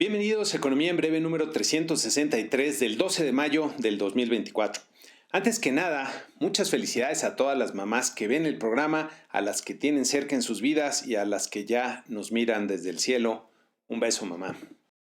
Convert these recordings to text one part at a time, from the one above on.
Bienvenidos a Economía en Breve número 363 del 12 de mayo del 2024. Antes que nada, muchas felicidades a todas las mamás que ven el programa, a las que tienen cerca en sus vidas y a las que ya nos miran desde el cielo. Un beso, mamá.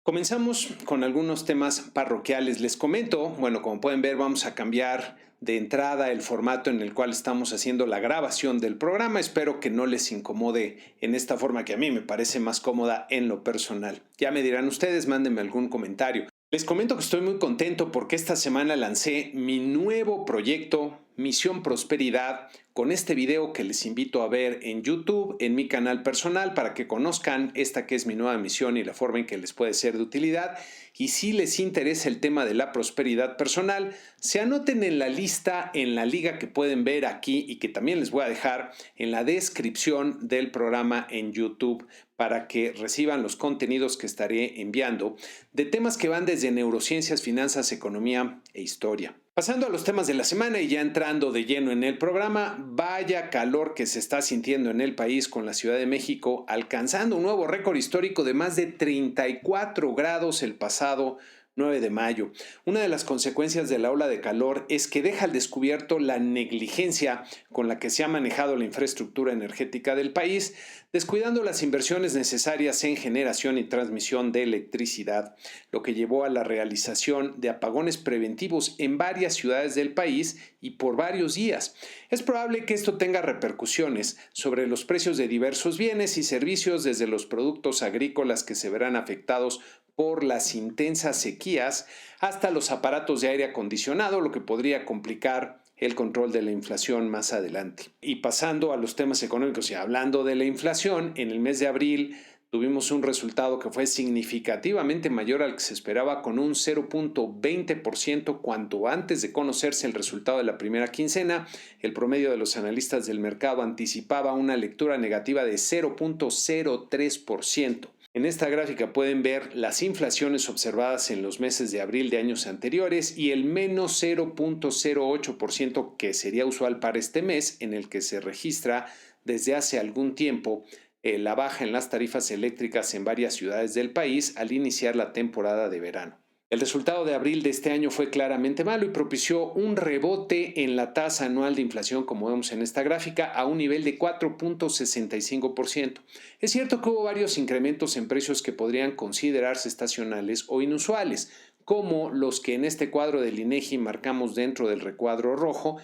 Comenzamos con algunos temas parroquiales. Les comento, como pueden ver, vamos a cambiar de entrada el formato en el cual estamos haciendo la grabación del programa. Espero que no les incomode en esta forma que a mí me parece más cómoda en lo personal. Ya me dirán ustedes, mándenme algún comentario. Les comento que estoy muy contento porque esta semana lancé mi nuevo proyecto, Misión Prosperidad, con este video que les invito a ver en YouTube, en mi canal personal, para que conozcan esta que es mi nueva misión y la forma en que les puede ser de utilidad. Y si les interesa el tema de la prosperidad personal, se anoten en la lista, en la liga que pueden ver aquí y que también les voy a dejar en la descripción del programa en YouTube para que reciban los contenidos que estaré enviando de temas que van desde neurociencias, finanzas, economía e historia. Pasando a los temas de la semana y ya entrando de lleno en el programa, vaya calor que se está sintiendo en el país, con la Ciudad de México alcanzando un nuevo récord histórico de más de 34 grados el pasado 9 de mayo. Una de las consecuencias de la ola de calor es que deja al descubierto la negligencia con la que se ha manejado la infraestructura energética del país, descuidando las inversiones necesarias en generación y transmisión de electricidad, lo que llevó a la realización de apagones preventivos en varias ciudades del país y por varios días. Es probable que esto tenga repercusiones sobre los precios de diversos bienes y servicios, desde los productos agrícolas que se verán afectados por las intensas sequías hasta los aparatos de aire acondicionado, lo que podría complicar el control de la inflación más adelante. Y pasando a los temas económicos y hablando de la inflación, en el mes de abril tuvimos un resultado que fue significativamente mayor al que se esperaba, con un 0.20% cuanto antes de conocerse el resultado de la primera quincena. El promedio de los analistas del mercado anticipaba una lectura negativa de 0.03%. En esta gráfica pueden ver las inflaciones observadas en los meses de abril de años anteriores y el menos 0.08% que sería usual para este mes, en el que se registra desde hace algún tiempo la baja en las tarifas eléctricas en varias ciudades del país al iniciar la temporada de verano. El resultado de abril de este año fue claramente malo y propició un rebote en la tasa anual de inflación, como vemos en esta gráfica, a un nivel de 4.65%. Es cierto que hubo varios incrementos en precios que podrían considerarse estacionales o inusuales, como los que en este cuadro del INEGI marcamos dentro del recuadro rojo,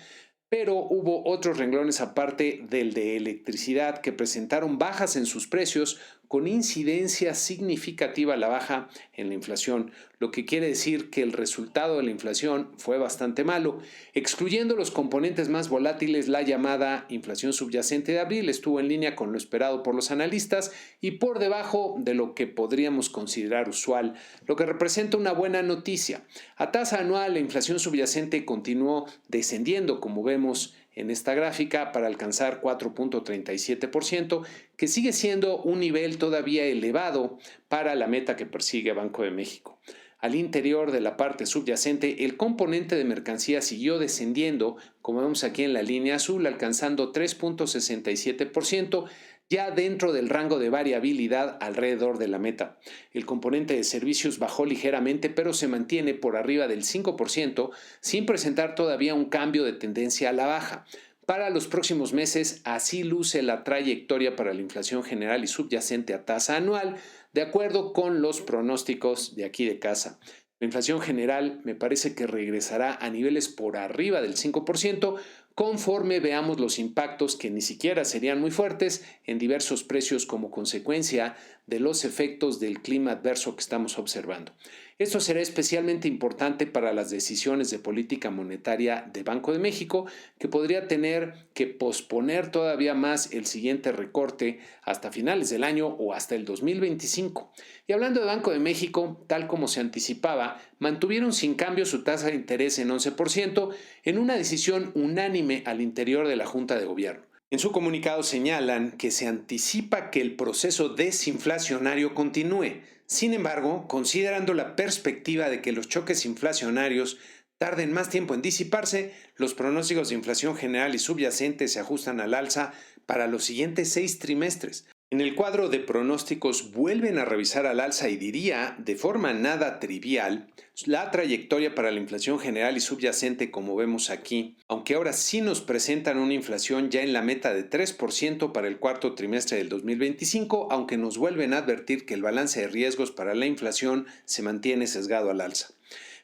pero hubo otros renglones aparte del de electricidad que presentaron bajas en sus precios, con incidencia significativa a la baja en la inflación, lo que quiere decir que el resultado de la inflación fue bastante malo. Excluyendo los componentes más volátiles, la llamada inflación subyacente de abril estuvo en línea con lo esperado por los analistas y por debajo de lo que podríamos considerar usual, lo que representa una buena noticia. A tasa anual, la inflación subyacente continuó descendiendo, como vemos en esta gráfica, para alcanzar 4.37%, que sigue siendo un nivel todavía elevado para la meta que persigue Banco de México. Al interior de la parte subyacente, el componente de mercancía siguió descendiendo, como vemos aquí en la línea azul, alcanzando 3.67%, ya dentro del rango de variabilidad alrededor de la meta. El componente de servicios bajó ligeramente, pero se mantiene por arriba del 5%, sin presentar todavía un cambio de tendencia a la baja. Para los próximos meses, así luce la trayectoria para la inflación general y subyacente a tasa anual, de acuerdo con los pronósticos de aquí de casa. La inflación general me parece que regresará a niveles por arriba del 5%, conforme veamos los impactos, que ni siquiera serían muy fuertes, en diversos precios como consecuencia de los efectos del clima adverso que estamos observando. Esto será especialmente importante para las decisiones de política monetaria de Banco de México, que podría tener que posponer todavía más el siguiente recorte hasta finales del año o hasta el 2025. Y hablando de Banco de México, tal como se anticipaba, mantuvieron sin cambio su tasa de interés en 11%, en una decisión unánime al interior de la Junta de Gobierno. En su comunicado señalan que se anticipa que el proceso desinflacionario continúe. Sin embargo, considerando la perspectiva de que los choques inflacionarios tarden más tiempo en disiparse, los pronósticos de inflación general y subyacente se ajustan al alza para los siguientes 6 trimestres. En el cuadro de pronósticos vuelven a revisar al alza y diría, de forma nada trivial, la trayectoria para la inflación general y subyacente como vemos aquí, aunque ahora sí nos presentan una inflación ya en la meta de 3% para el cuarto trimestre del 2025, aunque nos vuelven a advertir que el balance de riesgos para la inflación se mantiene sesgado al alza.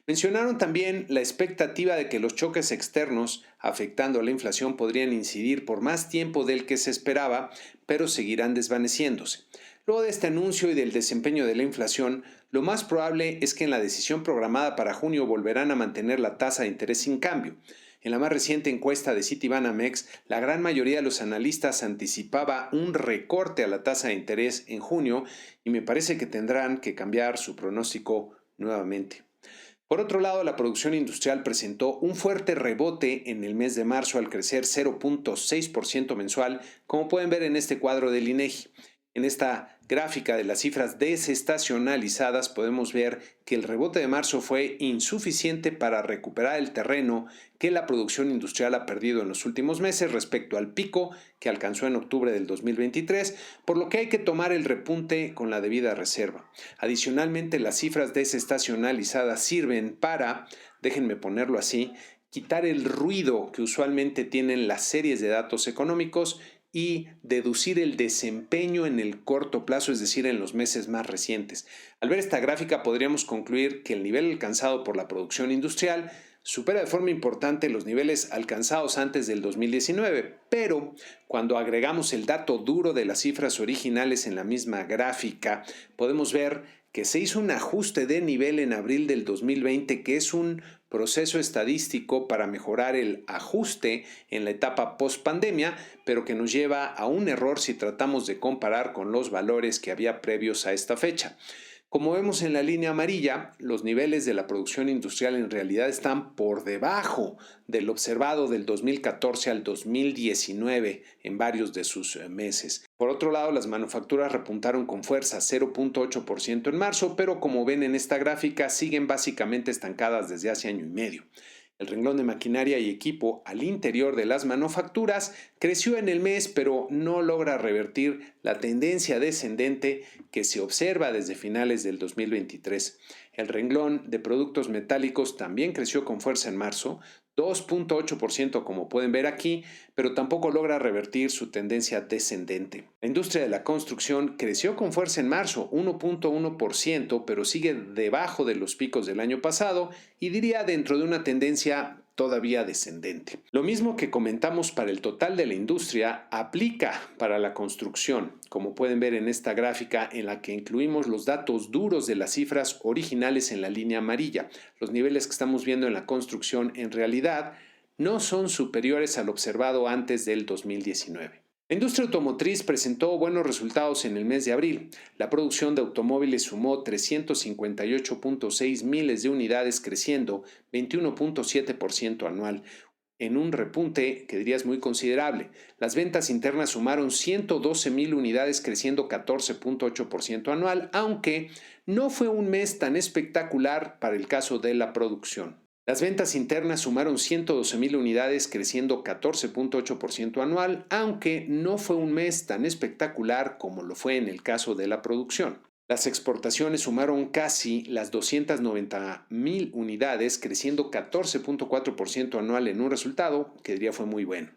Mencionaron también la expectativa de que los choques externos afectando a la inflación podrían incidir por más tiempo del que se esperaba, pero seguirán desvaneciéndose. Luego de este anuncio y del desempeño de la inflación, lo más probable es que en la decisión programada para junio volverán a mantener la tasa de interés sin cambio. En la más reciente encuesta de Citibanamex, la gran mayoría de los analistas anticipaba un recorte a la tasa de interés en junio y me parece que tendrán que cambiar su pronóstico nuevamente. Por otro lado, la producción industrial presentó un fuerte rebote en el mes de marzo al crecer 0.6% mensual, como pueden ver en este cuadro del INEGI. En esta gráfica de las cifras desestacionalizadas podemos ver que el rebote de marzo fue insuficiente para recuperar el terreno que la producción industrial ha perdido en los últimos meses respecto al pico que alcanzó en octubre del 2023, por lo que hay que tomar el repunte con la debida reserva. Adicionalmente, las cifras desestacionalizadas sirven para, déjenme ponerlo así, quitar el ruido que usualmente tienen las series de datos económicos y deducir el desempeño en el corto plazo, es decir, en los meses más recientes. Al ver esta gráfica podríamos concluir que el nivel alcanzado por la producción industrial supera de forma importante los niveles alcanzados antes del 2019, pero cuando agregamos el dato duro de las cifras originales en la misma gráfica, podemos ver que se hizo un ajuste de nivel en abril del 2020, que es un proceso estadístico para mejorar el ajuste en la etapa post-pandemia, pero que nos lleva a un error si tratamos de comparar con los valores que había previos a esta fecha. Como vemos en la línea amarilla, los niveles de la producción industrial en realidad están por debajo del observado del 2014 al 2019 en varios de sus meses. Por otro lado, las manufacturas repuntaron con fuerza 0.8% en marzo, pero como ven en esta gráfica siguen básicamente estancadas desde hace año y medio. El renglón de maquinaria y equipo al interior de las manufacturas creció en el mes, pero no logra revertir la tendencia descendente que se observa desde finales del 2023. El renglón de productos metálicos también creció con fuerza en marzo, 2.8% como pueden ver aquí, pero tampoco logra revertir su tendencia descendente. La industria de la construcción creció con fuerza en marzo, 1.1%, pero sigue debajo de los picos del año pasado y diría dentro de una tendencia todavía descendente. Lo mismo que comentamos para el total de la industria aplica para la construcción, como pueden ver en esta gráfica en la que incluimos los datos duros de las cifras originales en la línea amarilla. Los niveles que estamos viendo en la construcción en realidad no son superiores al observado antes del 2019. La industria automotriz presentó buenos resultados en el mes de abril. La producción de automóviles sumó 358.6 miles de unidades, creciendo 21.7% anual, en un repunte que dirías muy considerable. Las ventas internas sumaron 112,000 unidades, creciendo 14.8% anual, aunque no fue un mes tan espectacular para el caso de la producción. Las ventas internas sumaron 112,000 unidades, creciendo 14.8% anual, aunque no fue un mes tan espectacular como lo fue en el caso de la producción. Las exportaciones sumaron casi las 290,000 unidades, creciendo 14.4% anual en un resultado que diría fue muy bueno.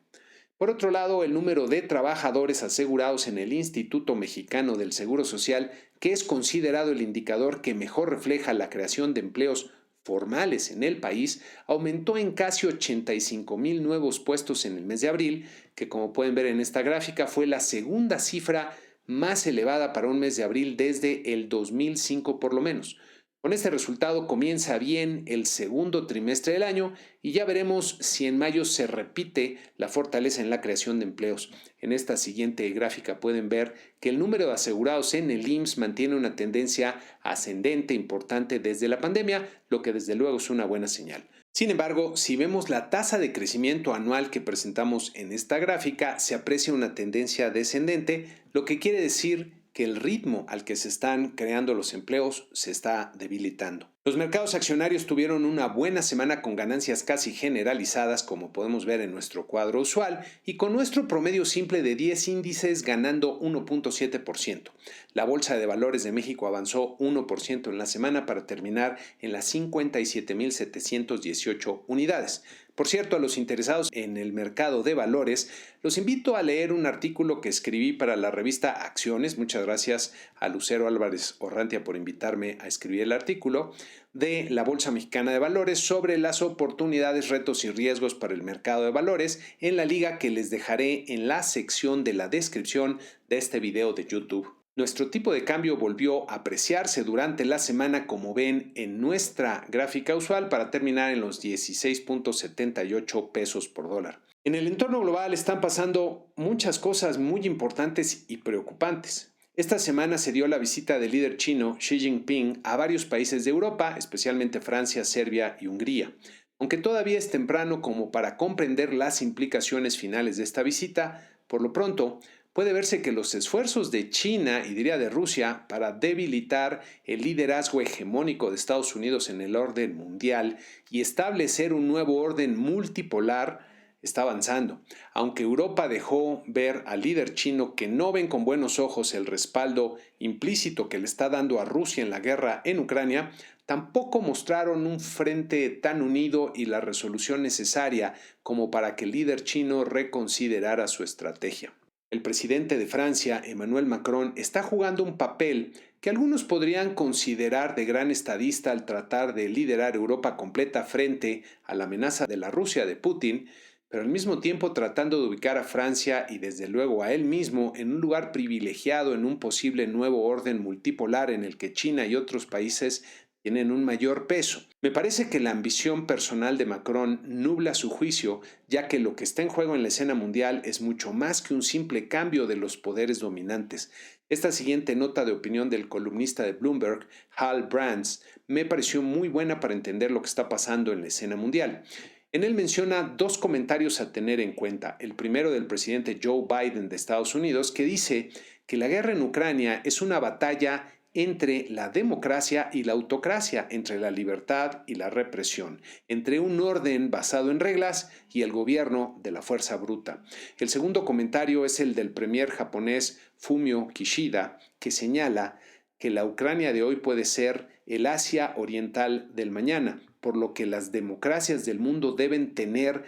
Por otro lado, el número de trabajadores asegurados en el Instituto Mexicano del Seguro Social, que es considerado el indicador que mejor refleja la creación de empleos formales en el país, aumentó en casi 85,000 nuevos puestos en el mes de abril, que como pueden ver en esta gráfica fue la segunda cifra más elevada para un mes de abril desde el 2005 por lo menos. Con este resultado comienza bien el segundo trimestre del año y ya veremos si en mayo se repite la fortaleza en la creación de empleos. En esta siguiente gráfica pueden ver que el número de asegurados en el IMSS mantiene una tendencia ascendente importante desde la pandemia, lo que desde luego es una buena señal. Sin embargo, si vemos la tasa de crecimiento anual que presentamos en esta gráfica, se aprecia una tendencia descendente, lo que quiere decir que el ritmo al que se están creando los empleos se está debilitando. Los mercados accionarios tuvieron una buena semana con ganancias casi generalizadas, como podemos ver en nuestro cuadro usual, y con nuestro promedio simple de 10 índices ganando 1.7%. La Bolsa de Valores de México avanzó 1% en la semana para terminar en las 57.718 unidades. Por cierto, a los interesados en el mercado de valores, los invito a leer un artículo que escribí para la revista Acciones. Muchas gracias a Lucero Álvarez Orrantia por invitarme a escribir el artículo de la Bolsa Mexicana de Valores sobre las oportunidades, retos y riesgos para el mercado de valores en la liga que les dejaré en la sección de la descripción de este video de YouTube. Nuestro tipo de cambio volvió a apreciarse durante la semana, como ven en nuestra gráfica usual, para terminar en los 16.78 pesos por dólar. En el entorno global están pasando muchas cosas muy importantes y preocupantes. Esta semana se dio la visita del líder chino Xi Jinping a varios países de Europa, especialmente Francia, Serbia y Hungría. Aunque todavía es temprano como para comprender las implicaciones finales de esta visita, por lo pronto puede verse que los esfuerzos de China y diría de Rusia para debilitar el liderazgo hegemónico de Estados Unidos en el orden mundial y establecer un nuevo orden multipolar está avanzando. Aunque Europa dejó ver al líder chino que no ven con buenos ojos el respaldo implícito que le está dando a Rusia en la guerra en Ucrania, tampoco mostraron un frente tan unido y la resolución necesaria como para que el líder chino reconsiderara su estrategia. El presidente de Francia, Emmanuel Macron, está jugando un papel que algunos podrían considerar de gran estadista al tratar de liderar Europa completa frente a la amenaza de la Rusia de Putin, pero al mismo tiempo tratando de ubicar a Francia y desde luego a él mismo en un lugar privilegiado en un posible nuevo orden multipolar en el que China y otros países tienen un mayor peso. Me parece que la ambición personal de Macron nubla su juicio, ya que lo que está en juego en la escena mundial es mucho más que un simple cambio de los poderes dominantes. Esta siguiente nota de opinión del columnista de Bloomberg, Hal Brands, me pareció muy buena para entender lo que está pasando en la escena mundial. En él menciona dos comentarios a tener en cuenta. El primero del presidente Joe Biden de Estados Unidos, que dice que la guerra en Ucrania es una batalla entre la democracia y la autocracia, entre la libertad y la represión, entre un orden basado en reglas y el gobierno de la fuerza bruta. El segundo comentario es el del premier japonés Fumio Kishida, que señala que la Ucrania de hoy puede ser el Asia Oriental del mañana, por lo que las democracias del mundo deben tener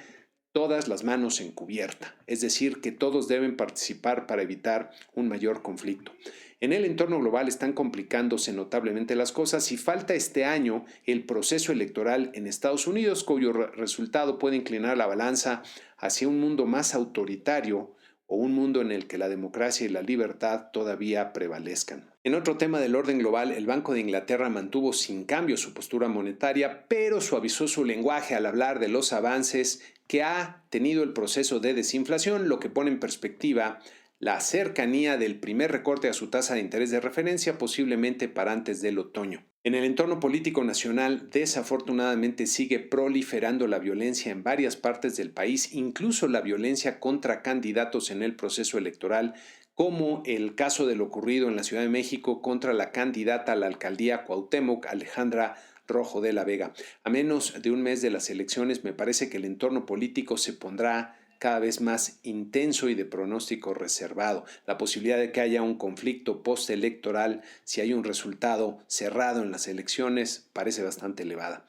todas las manos en cubierta, es decir, que todos deben participar para evitar un mayor conflicto. En el entorno global están complicándose notablemente las cosas y falta este año el proceso electoral en Estados Unidos, cuyo resultado puede inclinar la balanza hacia un mundo más autoritario o un mundo en el que la democracia y la libertad todavía prevalezcan. En otro tema del orden global, el Banco de Inglaterra mantuvo sin cambio su postura monetaria, pero suavizó su lenguaje al hablar de los avances que ha tenido el proceso de desinflación, lo que pone en perspectiva la cercanía del primer recorte a su tasa de interés de referencia, posiblemente para antes del otoño. En el entorno político nacional, desafortunadamente sigue proliferando la violencia en varias partes del país, incluso la violencia contra candidatos en el proceso electoral, como el caso de lo ocurrido en la Ciudad de México contra la candidata a la alcaldía Cuauhtémoc, Alejandra Rojo de la Vega. A menos de un mes de las elecciones, me parece que el entorno político se pondrá cada vez más intenso y de pronóstico reservado. La posibilidad de que haya un conflicto postelectoral si hay un resultado cerrado en las elecciones parece bastante elevada.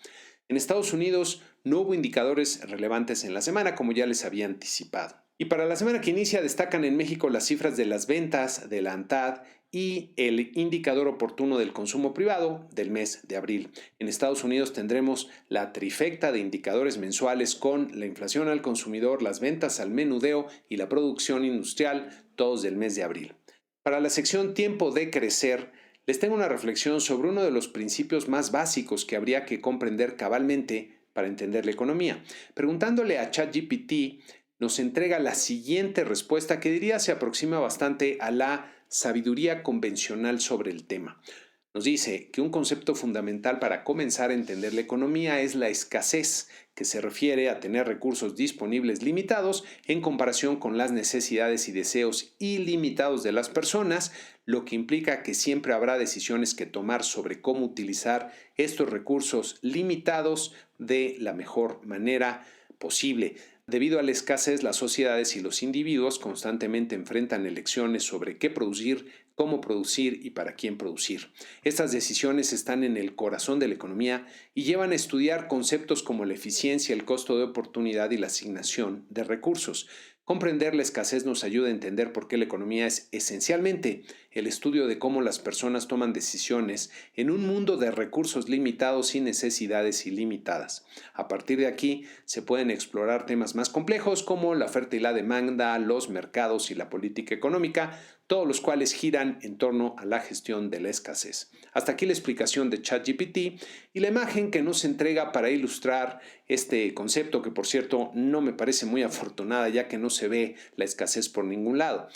En Estados Unidos no hubo indicadores relevantes en la semana, como ya les había anticipado. Y para la semana que inicia destacan en México las cifras de las ventas de la ANTAD y el indicador oportuno del consumo privado del mes de abril. En Estados Unidos tendremos la trifecta de indicadores mensuales con la inflación al consumidor, las ventas al menudeo y la producción industrial, todos del mes de abril. Para la sección Tiempo de Crecer, les tengo una reflexión sobre uno de los principios más básicos que habría que comprender cabalmente para entender la economía. Preguntándole a ChatGPT, nos entrega la siguiente respuesta que diría se aproxima bastante a la sabiduría convencional sobre el tema. Nos dice que un concepto fundamental para comenzar a entender la economía es la escasez, que se refiere a tener recursos disponibles limitados en comparación con las necesidades y deseos ilimitados de las personas, lo que implica que siempre habrá decisiones que tomar sobre cómo utilizar estos recursos limitados de la mejor manera posible. Debido a la escasez, las sociedades y los individuos constantemente enfrentan elecciones sobre qué producir, cómo producir y para quién producir. Estas decisiones están en el corazón de la economía y llevan a estudiar conceptos como la eficiencia, el costo de oportunidad y la asignación de recursos. Comprender la escasez nos ayuda a entender por qué la economía es esencialmente el estudio de cómo las personas toman decisiones en un mundo de recursos limitados y necesidades ilimitadas. A partir de aquí se pueden explorar temas más complejos como la oferta y la demanda, los mercados y la política económica, todos los cuales giran en torno a la gestión de la escasez. Hasta aquí la explicación de ChatGPT y la imagen que nos entrega para ilustrar este concepto, que por cierto no me parece muy afortunada ya que no se ve la escasez por ningún lado.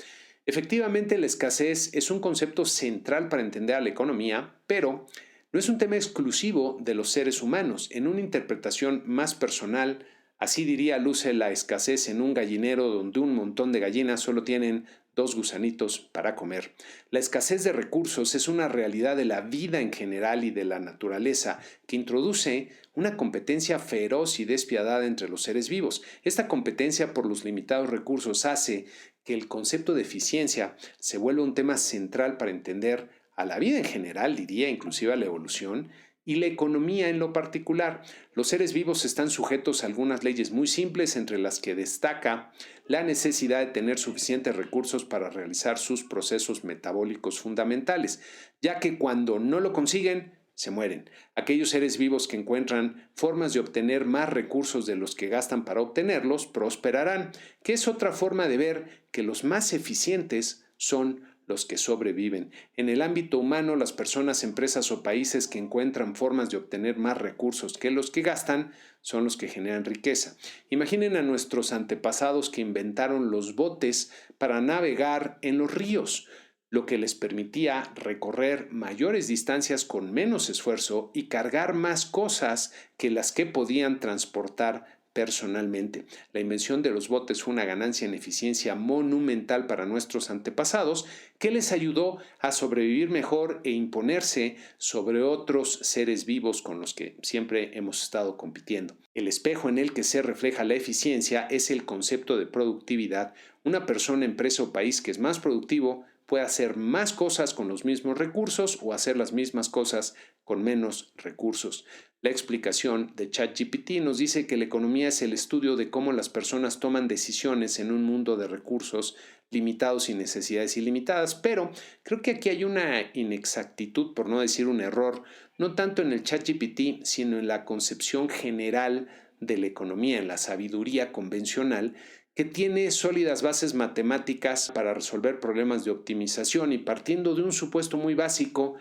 Efectivamente, la escasez es un concepto central para entender a la economía, pero no es un tema exclusivo de los seres humanos. En una interpretación más personal, así diría luce la escasez en un gallinero donde un montón de gallinas solo tienen 2 gusanitos para comer. La escasez de recursos es una realidad de la vida en general y de la naturaleza que introduce una competencia feroz y despiadada entre los seres vivos. Esta competencia por los limitados recursos hace que el concepto de eficiencia se vuelva un tema central para entender a la vida en general, diría inclusive a la evolución, y la economía en lo particular. Los seres vivos están sujetos a algunas leyes muy simples, entre las que destaca la necesidad de tener suficientes recursos para realizar sus procesos metabólicos fundamentales, ya que cuando no lo consiguen, se mueren. Aquellos seres vivos que encuentran formas de obtener más recursos de los que gastan para obtenerlos, prosperarán, que es otra forma de ver que los más eficientes son los que sobreviven. En el ámbito humano, las personas, empresas o países que encuentran formas de obtener más recursos que los que gastan son los que generan riqueza. Imaginen a nuestros antepasados que inventaron los botes para navegar en los ríos, lo que les permitía recorrer mayores distancias con menos esfuerzo y cargar más cosas que las que podían transportar personalmente. La invención de los botes fue una ganancia en eficiencia monumental para nuestros antepasados que les ayudó a sobrevivir mejor e imponerse sobre otros seres vivos con los que siempre hemos estado compitiendo. El espejo en el que se refleja la eficiencia es el concepto de productividad. Una persona, empresa o país que es más productivo puede hacer más cosas con los mismos recursos o hacer las mismas cosas con menos recursos. La explicación de ChatGPT nos dice que la economía es el estudio de cómo las personas toman decisiones en un mundo de recursos limitados y necesidades ilimitadas, pero creo que aquí hay una inexactitud, por no decir un error, no tanto en el ChatGPT, sino en la concepción general de la economía, en la sabiduría convencional, que tiene sólidas bases matemáticas para resolver problemas de optimización y partiendo de un supuesto muy básico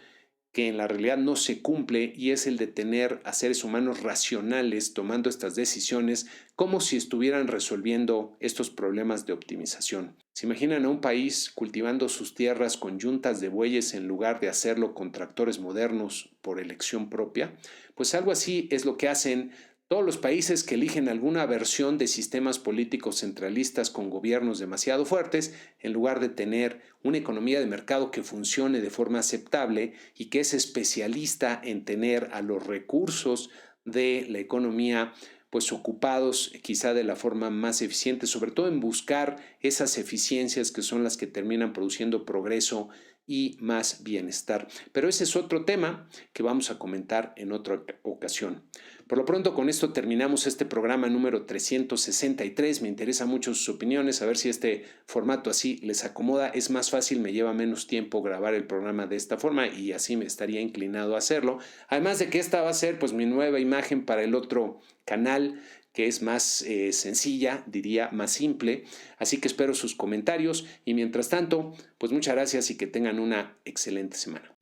que en la realidad no se cumple y es el de tener a seres humanos racionales tomando estas decisiones como si estuvieran resolviendo estos problemas de optimización. ¿Se imaginan a un país cultivando sus tierras con yuntas de bueyes en lugar de hacerlo con tractores modernos por elección propia? Pues algo así es lo que hacen todos los países que eligen alguna versión de sistemas políticos centralistas con gobiernos demasiado fuertes, en lugar de tener una economía de mercado que funcione de forma aceptable y que es especialista en tener a los recursos de la economía pues ocupados quizá de la forma más eficiente, sobre todo en buscar esas eficiencias que son las que terminan produciendo progreso y más bienestar. Pero ese es otro tema que vamos a comentar en otra ocasión. Por lo pronto, con esto terminamos este programa número 363. Me interesa mucho sus opiniones, a ver si este formato así les acomoda. Es más fácil, me lleva menos tiempo grabar el programa de esta forma y así me estaría inclinado a hacerlo. Además de que esta va a ser pues mi nueva imagen para el otro canal, que es más sencilla, diría, más simple. Así que espero sus comentarios y mientras tanto, pues muchas gracias y que tengan una excelente semana.